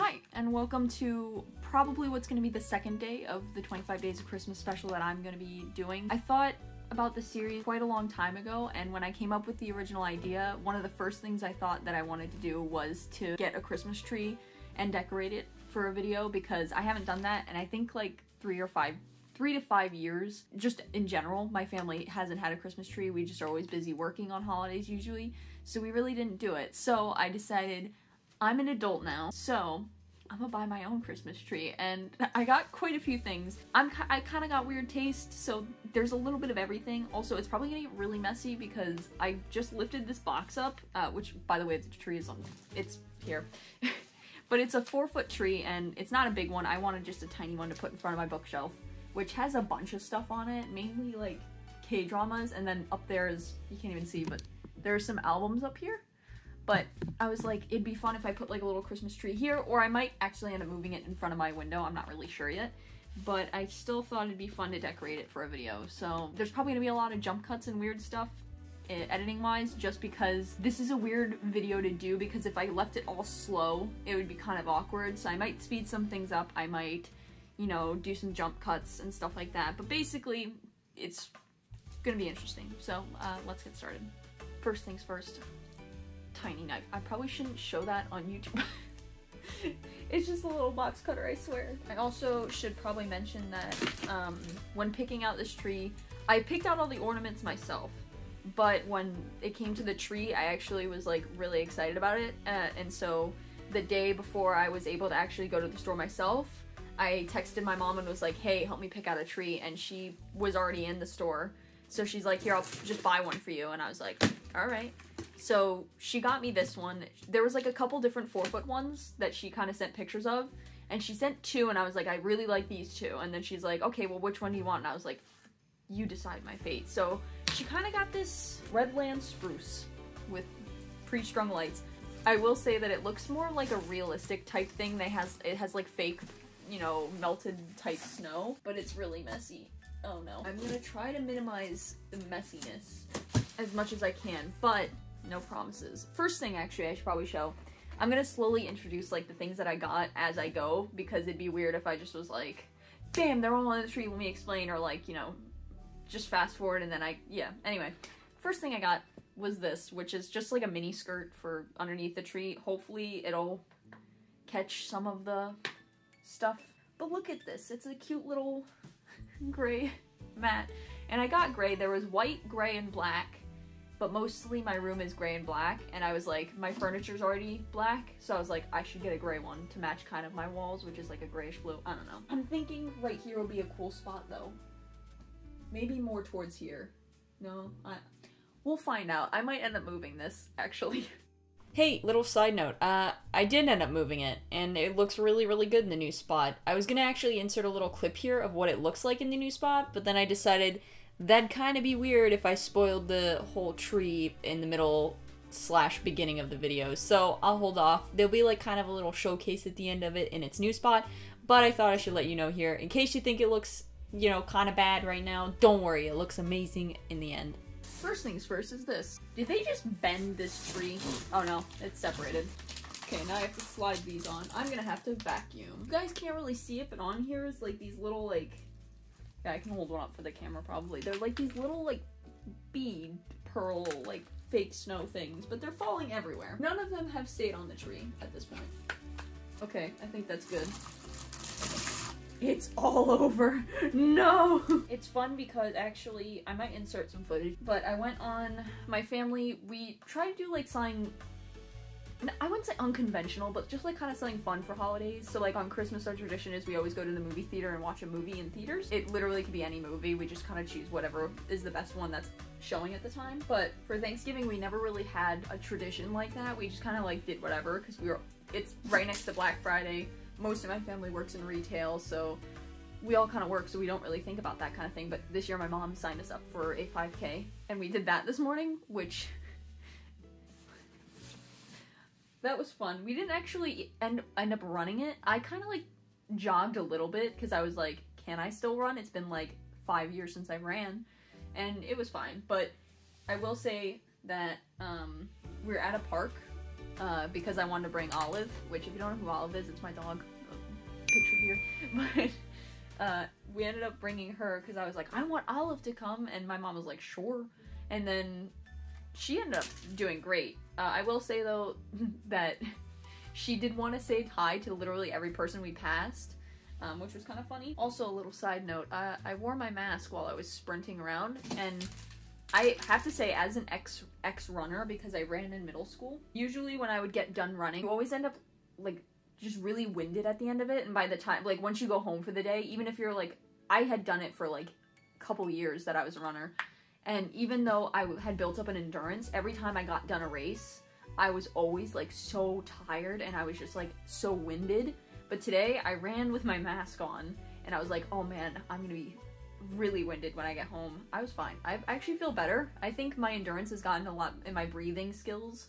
Hi, and welcome to probably what's going to be the second day of the 25 Days of Christmas special that I'm going to be doing. I thought about this series quite a long time ago, and when I came up with the original idea, one of the first things I thought that I wanted to do was to get a Christmas tree and decorate it for a video, because I haven't done that, and I think like 3 to 5 years, just in general, my family hasn't had a Christmas tree. We just are always busy working on holidays usually, so we really didn't do it. So I decided I'm an adult now, so I'm gonna buy my own Christmas tree, and I got quite a few things. I kind of got weird taste, so there's a little bit of everything. Also, it's probably gonna get really messy because I just lifted this box up, which, by the way, the tree is on, it's here. But it's a 4-foot tree, and it's not a big one. I wanted just a tiny one to put in front of my bookshelf, which has a bunch of stuff on it, mainly like K-dramas, and then up there is, you can't even see, but there's some albums up here. But I was like, it'd be fun if I put like a little Christmas tree here, or I might actually end up moving it in front of my window. I'm not really sure yet, but I still thought it'd be fun to decorate it for a video. So there's probably gonna be a lot of jump cuts and weird stuff editing wise, just because this is a weird video to do, because if I left it all slow, it would be kind of awkward. So I might speed some things up. I might, you know, do some jump cuts and stuff like that. But basically, it's gonna be interesting. So let's get started. First things first. Tiny knife. I probably shouldn't show that on YouTube. It's just a little box cutter, I swear. I also should probably mention that when picking out this tree, I picked out all the ornaments myself, but when it came to the tree, I actually was like really excited about it, and so the day before I was able to actually go to the store myself, I texted my mom and was like, hey, help me pick out a tree, and she was already in the store, so she's like, here, I'll just buy one for you, and I was like, all right. So she got me this one. There was like a couple different 4-foot ones that she kind of sent pictures of, and she sent 2, and I was like, I really like these 2, and then she's like, okay, well, which one do you want? And I was like, you decide my fate. So she kind of got this Redland spruce with pre-strung lights. I will say that it looks more like a realistic type thing. It has like fake, you know, melted type snow, but it's really messy. Oh no. I'm gonna try to minimize the messiness as much as I can, but no promises. First thing, actually, I should probably show. I'm gonna slowly introduce like the things that I got as I go, because it'd be weird if I just was like, bam, they're all on the tree, let me explain, or like, you know, just fast forward and then yeah. Anyway, first thing I got was this, which is just like a mini skirt for underneath the tree. Hopefully it'll catch some of the stuff. But look at this, it's a cute little gray mat. And I got gray. There was white, gray, and black, but mostly my room is gray and black, and I was like, my furniture's already black, so I was like, I should get a gray one to match kind of my walls, which is like a grayish blue. I don't know. I'm thinking right here will be a cool spot though. Maybe more towards here. No, we'll find out. I might end up moving this, actually. Hey, little side note, I did end up moving it, and it looks really, really good in the new spot. I was gonna actually insert a little clip here of what it looks like in the new spot, but then I decided that'd kind of be weird if I spoiled the whole tree in the middle / beginning of the video, so I'll hold off. There'll be like kind of a little showcase at the end of it in its new spot, but I thought I should let you know here, in case you think it looks, you know, kind of bad right now. Don't worry, it looks amazing in the end. First things first is this. Did they just bend this tree? Oh no, it's separated. Okay, now I have to slide these on. I'm gonna have to vacuum. You guys can't really see it, but on here is like these little like, yeah, I can hold one up for the camera probably. They're like these little like bead, pearl, like fake snow things, but they're falling everywhere. None of them have stayed on the tree at this point. Okay, I think that's good. It's all over. No! It's fun because actually, I might insert some footage, but I went on my family, we try to do like something, I wouldn't say unconventional, but just like kind of something fun for holidays. So like on Christmas, our tradition is we always go to the movie theater and watch a movie in theaters. It literally could be any movie. We just kind of choose whatever is the best one that's showing at the time. But for Thanksgiving, we never really had a tradition like that. We just kind of like did whatever, because it's right next to Black Friday. Most of my family works in retail, so we all kind of work, so we don't really think about that kind of thing. But this year my mom signed us up for a 5K, and we did that this morning, which that was fun. We didn't actually end up running it. I kind of like jogged a little bit because I was like, can I still run? It's been like 5 years since I ran, and it was fine. But I will say that we're at a park because I wanted to bring Olive, which if you don't know who Olive is, it's my dog, picture here, but we ended up bringing her because I was like, I want Olive to come, and my mom was like, sure, and then she ended up doing great. I will say though that she did want to say hi to literally every person we passed, which was kind of funny. Also, a little side note, I wore my mask while I was sprinting around, and I have to say, as an ex-runner, because I ran in middle school, usually when I would get done running, you always end up, like, just really winded at the end of it, and by the time, like, once you go home for the day, even if you're, like, I had done it for, like, a couple years that I was a runner, and even though I had built up an endurance, every time I got done a race, I was always, like, so tired, and I was just, like, so winded. But today, I ran with my mask on, and I was like, oh man, I'm gonna be really winded when I get home. I was fine. I actually feel better. I think my endurance has gotten a lot, in my breathing skills,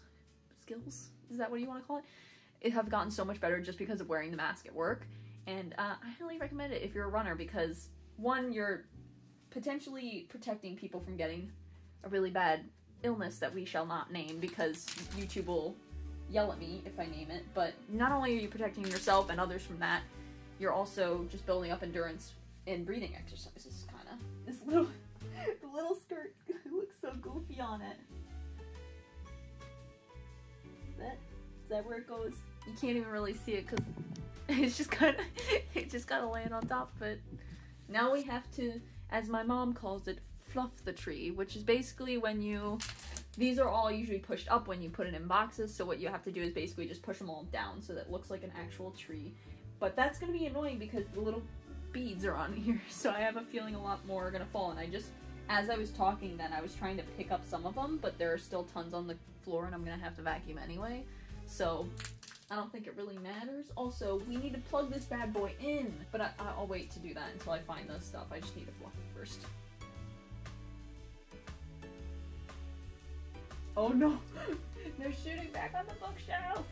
is that what you want to call it, have gotten so much better just because of wearing the mask at work. And I highly recommend it if you're a runner, because one, you're potentially protecting people from getting a really bad illness that we shall not name because YouTube will yell at me if I name it, but not only are you protecting yourself and others from that, you're also just building up endurance and breathing exercises, kind of. This little skirt looks so goofy on it. Is that where it goes? You can't even really see it because it's just gotta land on top of it. Now we have to, as my mom calls it, fluff the tree, which is basically when these are all usually pushed up when you put it in boxes, so what you have to do is basically just push them all down so that it looks like an actual tree. But that's gonna be annoying because the little beads are on here, so I have a feeling a lot more are gonna fall, and as I was talking then, I was trying to pick up some of them, but there are still tons on the floor and I'm gonna have to vacuum anyway, so I don't think it really matters. Also, we need to plug this bad boy in, but I'll wait to do that until I find this stuff. I just need to fluff it first. Oh no! They're shooting back on the bookshelf!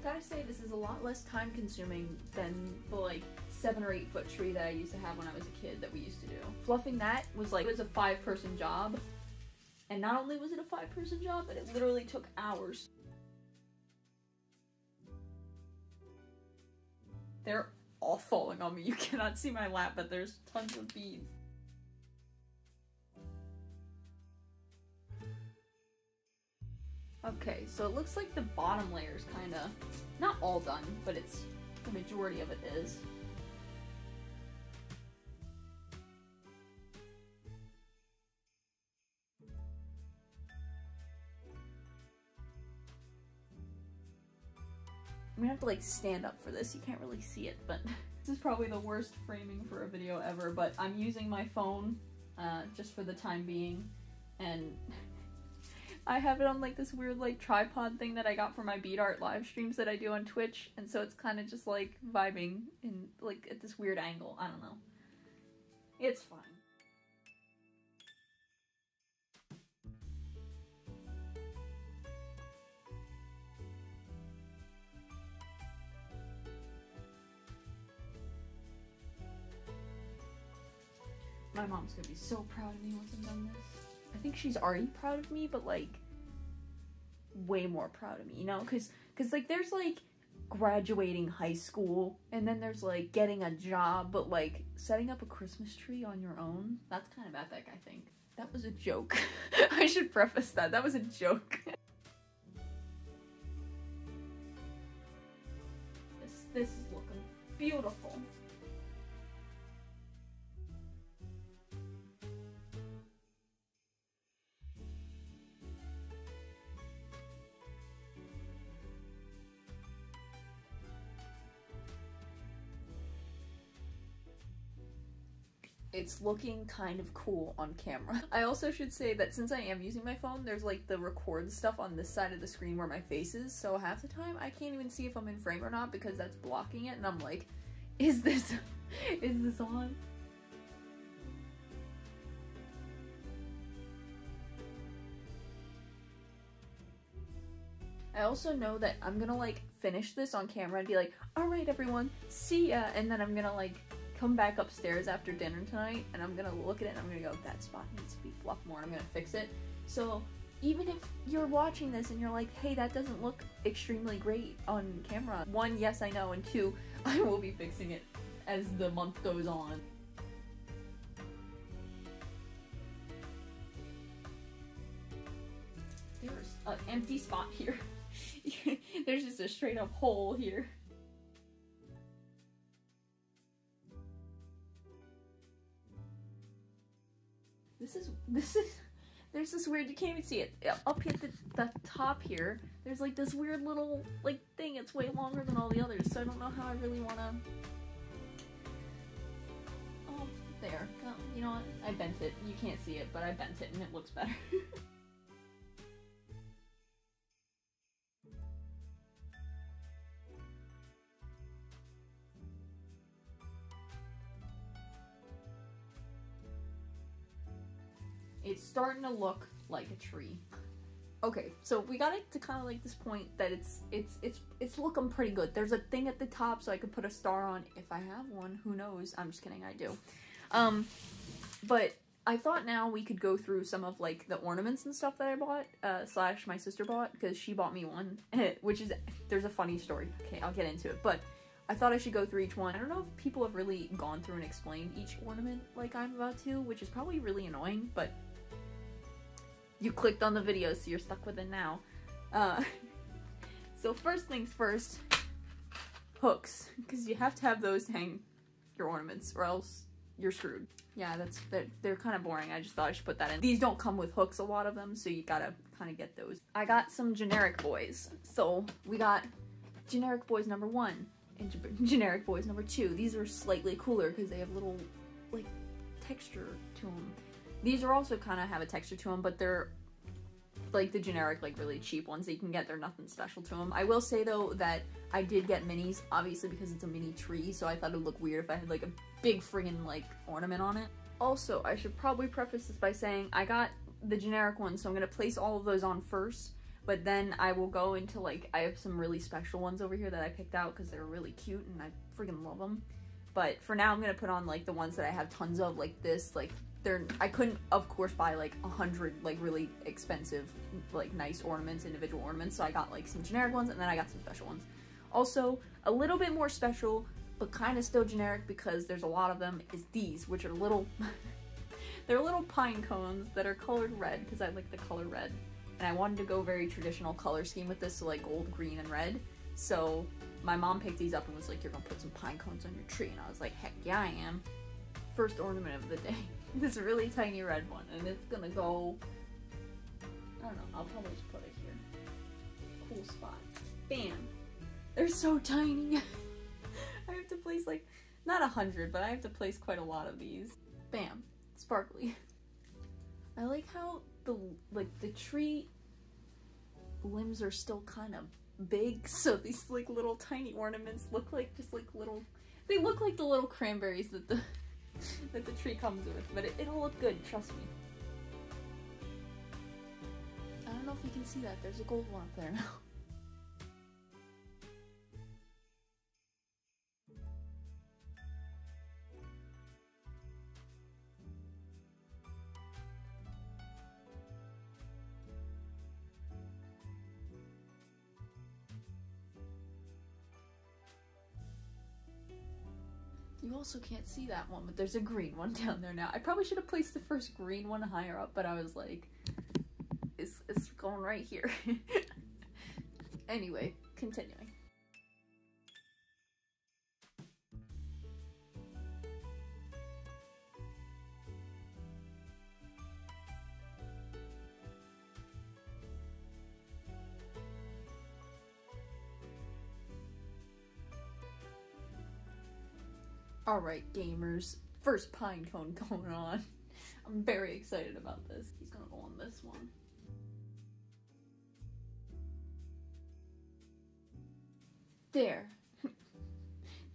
Gotta say, this is a lot less time consuming than the like 7 or 8 foot tree that I used to have when I was a kid that we used to do. Fluffing that was like, it was a 5-person job. And not only was it a 5-person job, but it literally took hours. They're all falling on me. You cannot see my lap, but there's tons of beads. Okay, so it looks like the bottom layer is kind of, not all done, but it's, the majority of it is. I'm gonna have to like stand up for this, you can't really see it, but this is probably the worst framing for a video ever, but I'm using my phone just for the time being, and I have it on like this weird like tripod thing that I got for my bead art live streams that I do on Twitch, and so it's kind of just like vibing in like at this weird angle. I don't know. It's fine. My mom's gonna be so proud of me once I'm done this. I think she's already proud of me, but like way more proud of me, you know? Cause like there's like graduating high school, and then there's like getting a job, but like setting up a Christmas tree on your own, that's kind of epic, I think. That was a joke. I should preface that. That was a joke. This is looking beautiful. It's looking kind of cool on camera. I also should say that since I am using my phone, there's like the record stuff on this side of the screen where my face is, so half the time I can't even see if I'm in frame or not because that's blocking it, and I'm like, is this on? I also know that I'm gonna like finish this on camera and be like, alright everyone, see ya, and then I'm gonna like come back upstairs after dinner tonight and I'm gonna look at it and I'm gonna go, that spot needs to be fluffed more, and I'm gonna fix it. So even if you're watching this and you're like, hey, that doesn't look extremely great on camera, one, yes, I know, and two, I will be fixing it as the month goes on. There's an empty spot here. There's just a straight up hole here. There's this weird, you can't even see it, up here at the top here, there's like this weird little, like, thing, it's way longer than all the others, so I don't know how I really wanna, oh, there, you know what, I bent it, you can't see it, but I bent it and it looks better. It's starting to look like a tree. Okay, so we got it to kind of like this point that it's looking pretty good. There's a thing at the top so I could put a star on if I have one. Who knows? I'm just kidding, I do. But I thought now we could go through some of like the ornaments and stuff that I bought, slash my sister bought, because she bought me one, which is, there's a funny story. Okay, I'll get into it, but I thought I should go through each one. I don't know if people have really gone through and explained each ornament like I'm about to, which is probably really annoying, but you clicked on the video, so you're stuck with it now. So first things first, hooks, because you have to have those to hang your ornaments or else you're screwed. Yeah, they're kind of boring. I just thought I should put that in. These don't come with hooks, a lot of them, so you gotta kind of get those. I got some generic boys. So we got generic boys number 1 and generic boys number 2. These are slightly cooler because they have little, like, texture to them. These are also kind of have a texture to them, but they're like the generic, like, really cheap ones that you can get. They're nothing special to them. I will say, though, that I did get minis, obviously, because it's a mini tree, so I thought it would look weird if I had, like, a big friggin', like, ornament on it. Also, I should probably preface this by saying I got the generic ones, so I'm going to place all of those on first, but then I will go into, like, I have some really special ones over here that I picked out because they're really cute, and I friggin' love them. But for now, I'm going to put on, like, the ones that I have tons of, like this, like, I couldn't, of course, buy like 100 like really expensive, like nice ornaments, individual ornaments, so I got like some generic ones and then I got some special ones. Also, a little bit more special, but kind of still generic because there's a lot of them, is these, which are little, they're little pine cones that are colored red because I like the color red. And I wanted to go very traditional color scheme with this, so like gold, green, and red. So my mom picked these up and was like, you're gonna put some pine cones on your tree, and I was like, heck yeah, I am. First ornament of the day. This really tiny red one, and it's gonna go, I don't know, I'll probably just put it here. Cool spot. Bam! They're so tiny! I have to place like, not 100, but I have to place quite a lot of these. Bam! Sparkly. I like how the tree limbs are still kind of big, so these like little tiny ornaments look like just like little, they look like the little cranberries that the tree comes with, but it'll look good, trust me. I don't know if you can see that, there's a gold one up there now. You also can't see that one, but there's a green one down there now. I probably should have placed the first green one higher up, but I was like, it's going right here. Anyway, continuing. Alright, gamers. First pine cone going on. I'm very excited about this. He's gonna go on this one. There.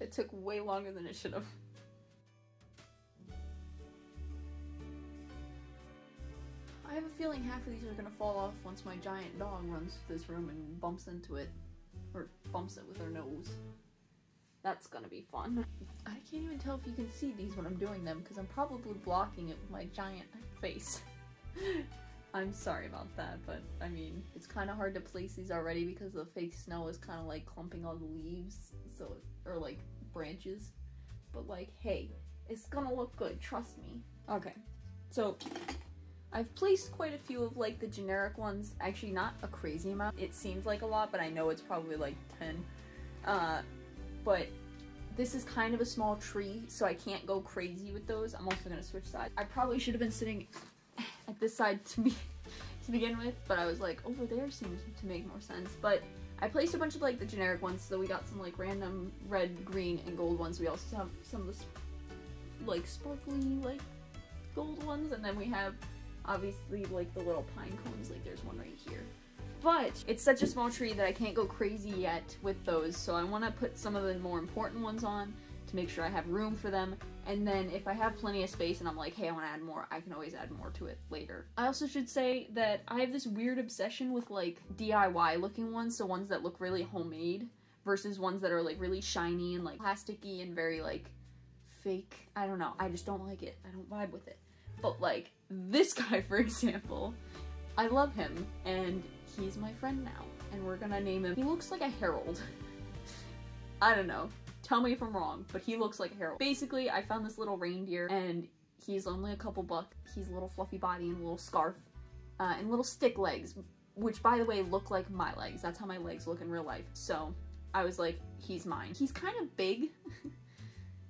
It took way longer than it should have. I have a feeling half of these are gonna fall off once my giant dog runs through this room and bumps into it. Or bumps it with her nose. That's gonna be fun. I can't even tell if you can see these when I'm doing them because I'm probably blocking it with my giant face. I'm sorry about that, but I mean, it's kind of hard to place these already because the fake snow is kind of like clumping all the leaves, so, or like branches. But like, hey, it's gonna look good, trust me. Okay, so I've placed quite a few of like the generic ones, actually not a crazy amount. It seems like a lot, but I know it's probably like 10. But this is kind of a small tree, so I can't go crazy with those. I'm also gonna switch sides. I probably should have been sitting at this side to begin with, but I was like, over there seems to make more sense. But I placed a bunch of like the generic ones, so we got some like random red, green, and gold ones. We also have some of the like sparkly like gold ones, and then we have obviously like the little pine cones, like there's one right here. But it's such a small tree that I can't go crazy yet with those, so I want to put some of the more important ones on to make sure I have room for them, and then if I have plenty of space and I'm like, hey, I want to add more, I can always add more to it later. I also should say that I have this weird obsession with like DIY looking ones, so ones that look really homemade versus ones that are like really shiny and like plasticky and very like fake. I don't know, I just don't like it. I don't vibe with it. But like this guy, for example, I love him and he's my friend now and we're gonna name him, he looks like a herald. I don't know, tell me if I'm wrong, but he looks like a herald. Basically, I found this little reindeer and he's only a couple bucks. He's a little fluffy body and a little scarf and little stick legs, which by the way look like my legs. That's how my legs look in real life. So I was like, he's mine. He's kind of big.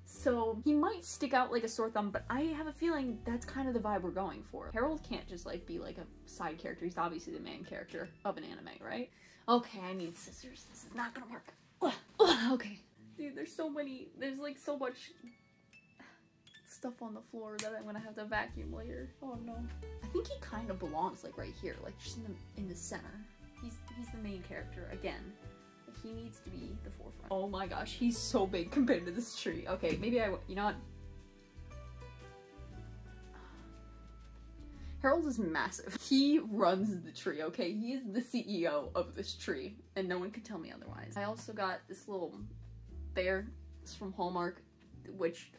So he might stick out like a sore thumb, but I have a feeling that's kind of the vibe we're going for. Harold can't just like be like a side character. He's obviously the main character of an anime, right? Okay, I need scissors. This is not gonna work. Okay. Dude, there's so many, there's like so much stuff on the floor that I'm gonna have to vacuum later. Oh no. I think he kind of belongs like right here, like just in the center. He's the main character again. He needs to be the forefront. Oh my gosh, he's so big compared to this tree. Okay, maybe you know what? Harold is massive. He runs the tree, okay? He is the CEO of this tree, and no one can tell me otherwise. I also got this little bear. It's from Hallmark, which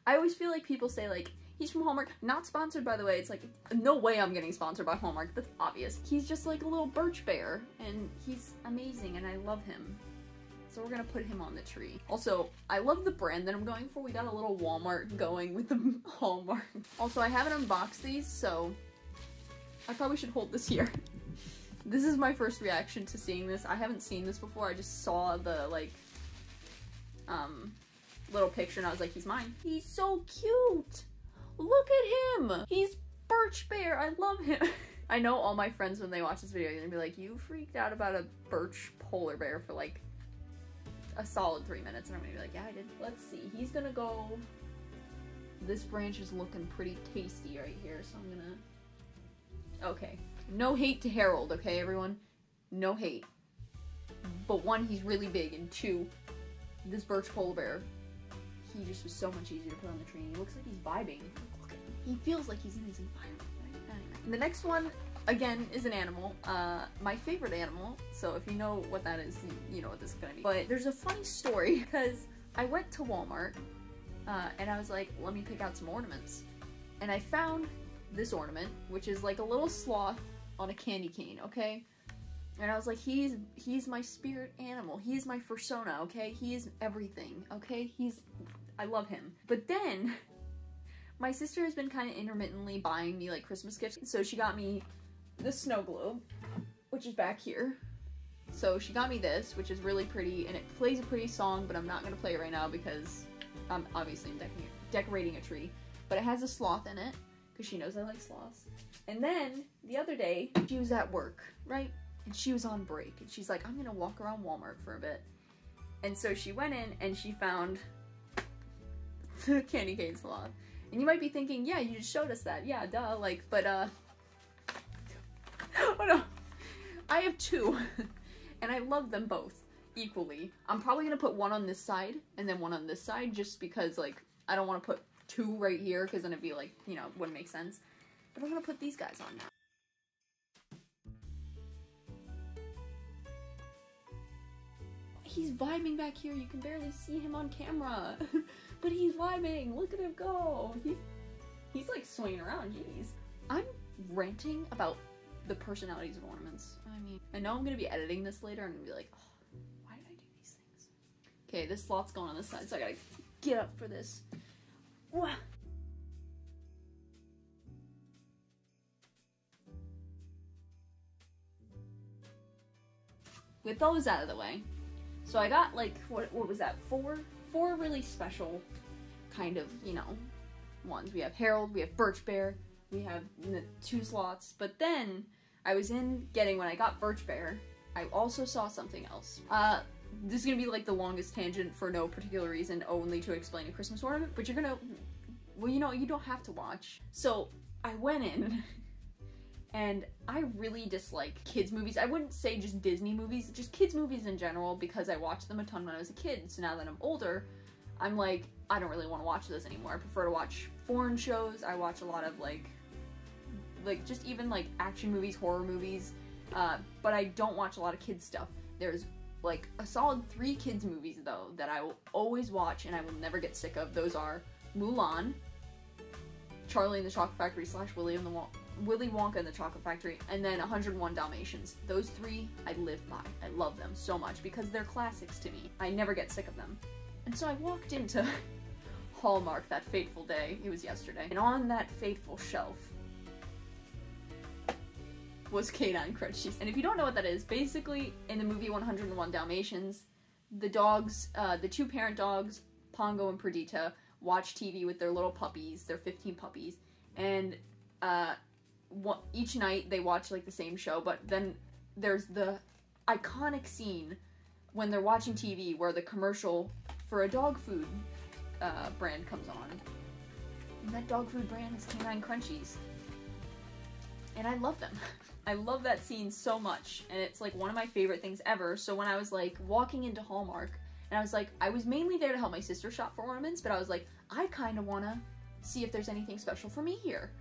I always feel like people say like, he's from Hallmark. Not sponsored, by the way. It's like, no way I'm getting sponsored by Hallmark. That's obvious. He's just like a little birch bear, and he's amazing, and I love him. So we're gonna put him on the tree. Also, I love the brand that I'm going for. We got a little Walmart going with the Hallmark. Also, I haven't unboxed these, so I probably should hold this here. This is my first reaction to seeing this. I haven't seen this before. I just saw the, like, little picture, and I was like, he's mine. He's so cute! Look at him! He's Birch Bear! I love him! I know all my friends, when they watch this video, are gonna be like, you freaked out about a birch polar bear for, like, a solid 3 minutes, and I'm gonna be like, yeah, I did. Let's see, he's gonna go, this branch is looking pretty tasty right here, so I'm gonna, okay. No hate to Harold, okay, everyone? No hate. But one, he's really big, and two, this birch polar bear, he just was so much easier to put on the tree, and he looks like he's vibing. Look at him. He feels like he's in his environment, right? Anyway. And the next one, again, is an animal. My favorite animal, so if you know what that is, you know what this is gonna be. But there's a funny story, because I went to Walmart, and I was like, let me pick out some ornaments. And I found this ornament, which is like a little sloth on a candy cane, okay? And I was like, he's my spirit animal. He's my persona, okay? He is everything, okay? I love him. But then, my sister has been kind of intermittently buying me like Christmas gifts. So she got me the snow globe, which is back here. So she got me this, which is really pretty, and it plays a pretty song, but I'm not gonna play it right now because I'm obviously decorating a tree. But it has a sloth in it, because she knows I like sloths. And then, the other day, she was at work, right? And she was on break, and she's like, I'm gonna walk around Walmart for a bit. And so she went in, and she found the candy cane sloth. And you might be thinking, yeah, you just showed us that. Yeah, duh, like, but, oh no. I have two, and I love them both equally. I'm probably gonna put one on this side, and then one on this side, just because, like, I don't want to put two right here, because then it'd be like, you know, it wouldn't make sense. But I'm gonna put these guys on now. He's vibing back here. You can barely see him on camera. But he's vibing. Look at him go. He's like swinging around. Jeez. I'm ranting about the personalities of ornaments. I mean, I know I'm gonna be editing this later and I'm gonna be like, oh, why did I do these things? Okay, this slot's going on this side, so I gotta get up for this. Wah. With those out of the way, so I got like, what was that, four really special kind of, you know, ones. We have Harold, we have Birch Bear, we have the 2 slots, but then I was when I got Birch Bear, I also saw something else. This is gonna be like the longest tangent for no particular reason, only to explain a Christmas ornament, but you're gonna, well, you know, you don't have to watch. So I went in and I really dislike kids movies. I wouldn't say just Disney movies, just kids movies in general, because I watched them a ton when I was a kid. So now that I'm older, I'm like, I don't really want to watch those anymore. I prefer to watch foreign shows. I watch a lot of like just even like action movies, horror movies, but I don't watch a lot of kids stuff. There's like a solid 3 kids movies though that I will always watch and I will never get sick of. Those are Mulan, Charlie and the Chocolate Factory / Willy Wonka and the Chocolate Factory, and then 101 Dalmatians. Those 3 I live by. I love them so much because they're classics to me. I never get sick of them. And so I walked into Hallmark that fateful day. It was yesterday. And on that fateful shelf was Canine Crunchies. And if you don't know what that is, basically in the movie 101 Dalmatians, the dogs, the 2 parent dogs, Pongo and Perdita, watch TV with their little puppies, their 15 puppies, and each night they watch like the same show, but then there's the iconic scene when they're watching TV where the commercial for a dog food brand comes on. And that dog food brand is Canine Crunchies. And I love them. I love that scene so much, and it's like one of my favorite things ever. So when I was like walking into Hallmark, and I was like, I was mainly there to help my sister shop for ornaments, but I was like, I kind of want to see if there's anything special for me here.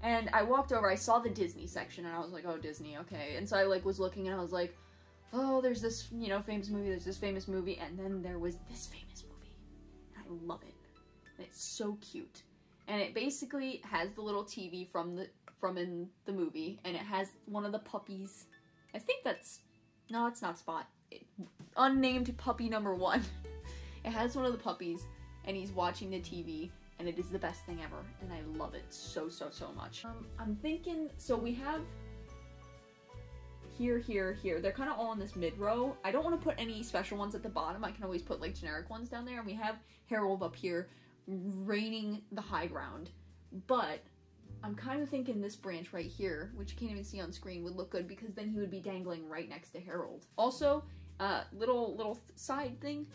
And I walked over, I saw the Disney section, and I was like, oh, Disney, okay. And so I like was looking, and I was like, oh, there's this, you know, famous movie, there's this famous movie, and then there was this famous movie. And I love it. And it's so cute. And it basically has the little TV from in the movie, and it has one of the puppies. I think that's, no, it's not Spot. Unnamed puppy number 1. It has one of the puppies, and he's watching the TV, and it is the best thing ever, and I love it so, so, so much. I'm thinking, so we have here, here, here. They're kind of all in this mid-row. I don't want to put any special ones at the bottom. I can always put, like, generic ones down there, and we have Harold up here reigning the high ground, but I'm kind of thinking this branch right here, which you can't even see on screen, would look good because then he would be dangling right next to Harold. Also, little side thing,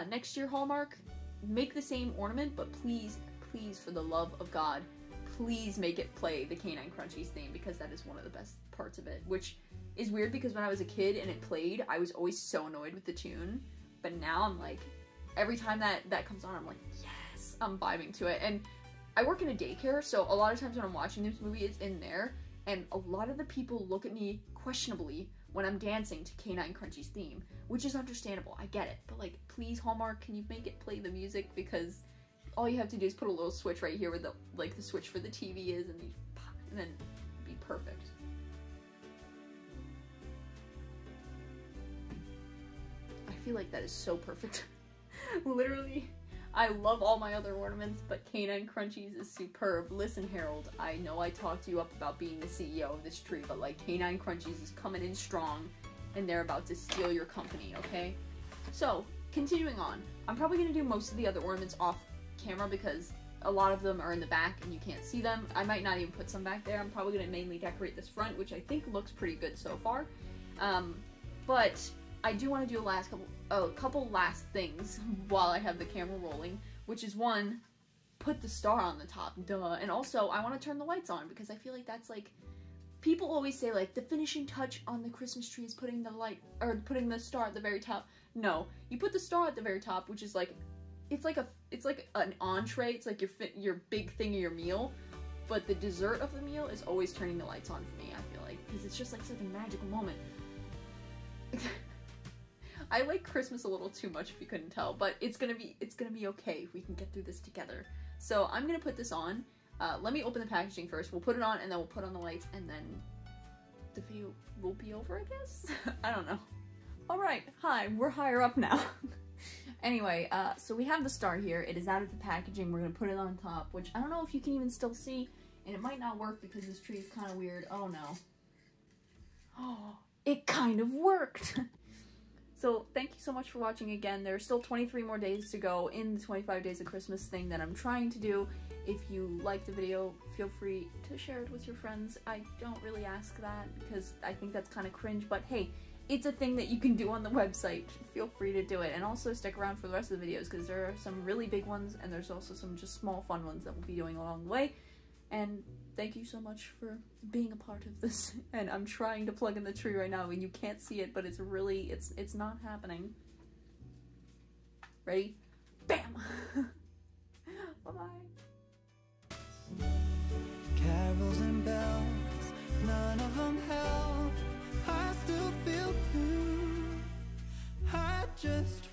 next year Hallmark, make the same ornament, but please, please, for the love of God, please make it play the Canine Crunchies theme, because that is one of the best parts of it, which is weird because when I was a kid and it played, I was always so annoyed with the tune, but now I'm like, every time that comes on, I'm like, yes, I'm vibing to it. And I work in a daycare, so a lot of times when I'm watching this movie, it's in there, and a lot of the people look at me questionably when I'm dancing to Canine Crunchies theme, which is understandable, I get it, but like, please Hallmark, can you make it play the music, because all you have to do is put a little switch right here where the, like, the switch for the TV is, and then be perfect. I feel like that is so perfect. Literally. I love all my other ornaments, but Canine Crunchies is superb. Listen, Harold, I know I talked you up about being the CEO of this tree, but like, Canine Crunchies is coming in strong, and they're about to steal your company, okay? So, continuing on, I'm probably going to do most of the other ornaments off camera because a lot of them are in the back and you can't see them. I might not even put some back there. I'm probably going to mainly decorate this front, which I think looks pretty good so far. But I do want to do a couple last things while I have the camera rolling, which is one, put the star on the top, duh, and also I want to turn the lights on because I feel like that's like, people always say like the finishing touch on the Christmas tree is putting the light, or putting the star at the very top. No, you put the star at the very top, which is like, it's like an entree, it's like your big thing of your meal, but the dessert of the meal is always turning the lights on for me, I feel like, because it's just like such a magical moment. I like Christmas a little too much if you couldn't tell, but it's gonna be okay if we can get through this together. So I'm gonna put this on. Let me open the packaging first. We'll put it on and then we'll put on the lights and then the video will be over, I guess? I don't know. Alright, hi, we're higher up now. Anyway, so we have the star here. It is out of the packaging. We're gonna put it on top, which I don't know if you can even still see, and it might not work because this tree is kind of weird. Oh no. Oh, it kind of worked! So thank you so much for watching again. There are still 23 more days to go in the 25 days of Christmas thing that I'm trying to do. If you like the video, feel free to share it with your friends. I don't really ask that because I think that's kind of cringe, but hey, it's a thing that you can do on the website. Feel free to do it. And also stick around for the rest of the videos because there are some really big ones and there's also some just small fun ones that we'll be doing along the way. And thank you so much for being a part of this. And I'm trying to plug in the tree right now and you can't see it, but it's really, it's not happening. Ready? Bam! Bye-bye. Carols and bells, none of them help. I still feel blue. I just